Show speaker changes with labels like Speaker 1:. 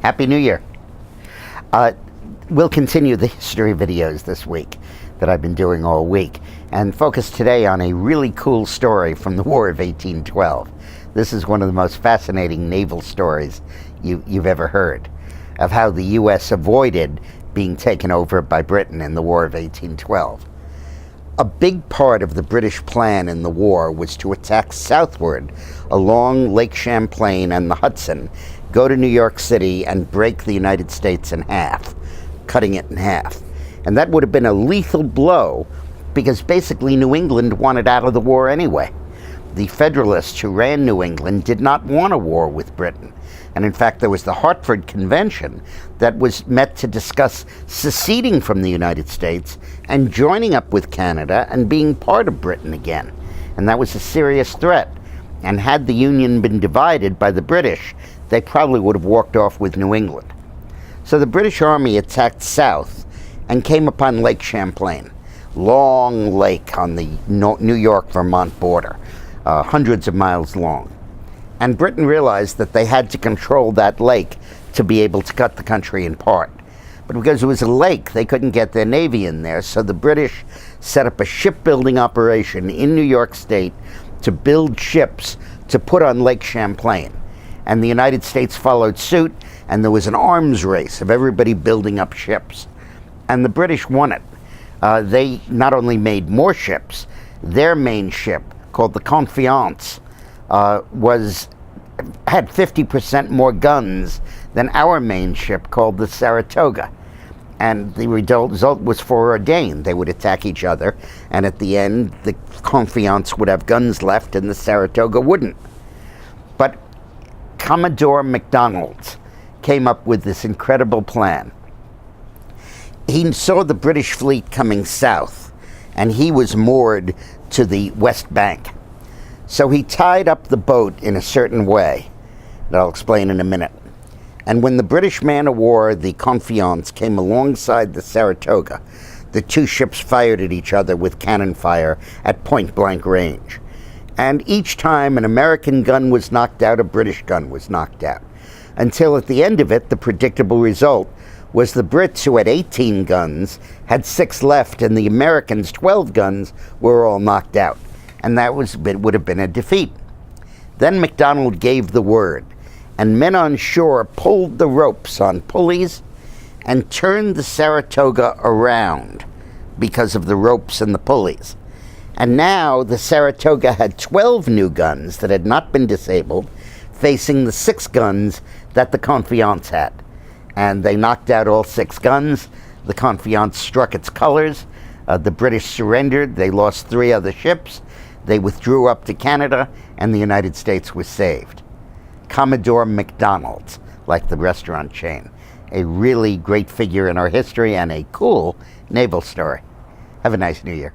Speaker 1: Happy New Year. We'll continue the history videos this week that I've been doing all week and focus today on a really cool story from the War of 1812. This is one of the most fascinating naval stories you've ever heard, of how the U.S. avoided being taken over by Britain in the War of 1812. A big part of the British plan in the war was to attack southward along Lake Champlain and the Hudson, go to New York City and break the United States in half, cutting it in half. And that would have been a lethal blow because basically New England wanted out of the war anyway. The Federalists who ran New England did not want a war with Britain. And in fact, there was the Hartford Convention that was met to discuss seceding from the United States and joining up with Canada and being part of Britain again. And that was a serious threat. And had the Union been divided by the British, they probably would have walked off with New England. So the British Army attacked south and came upon Lake Champlain, long lake on the New York-Vermont border, hundreds of miles long. And Britain realized that they had to control that lake to be able to cut the country in part. But because it was a lake, they couldn't get their navy in there, so the British set up a shipbuilding operation in New York State to build ships to put on Lake Champlain. And the United States followed suit, and there was an arms race of everybody building up ships. And the British won it. They not only made more ships, their main ship, called the Confiance, had 50% more guns than our main ship called the Saratoga. And the result was foreordained. They would attack each other, and at the end, the Confiance would have guns left and the Saratoga wouldn't. But Commodore MacDonalds came up with this incredible plan. He saw the British fleet coming south, and he was moored to the west bank. So he tied up the boat in a certain way that I'll explain in a minute. And when the British man-of-war, the Confiance, came alongside the Saratoga, the two ships fired at each other with cannon fire at point-blank range. And each time an American gun was knocked out, a British gun was knocked out. Until at the end of it, the predictable result was the Brits, who had 18 guns, had 6 left, and the Americans, 12 guns, were all knocked out. And that would have been a defeat. Then MacDonald gave the word, and men on shore pulled the ropes on pulleys and turned the Saratoga around because of the ropes and the pulleys. And now the Saratoga had 12 new guns that had not been disabled, facing the 6 guns that the Confiance had. And they knocked out all 6 guns. The Confiance struck its colors. The British surrendered. They lost 3 other ships. They withdrew up to Canada, and the United States was saved. Commodore MacDonalds, like the restaurant chain. A really great figure in our history and a cool naval story. Have a nice New Year.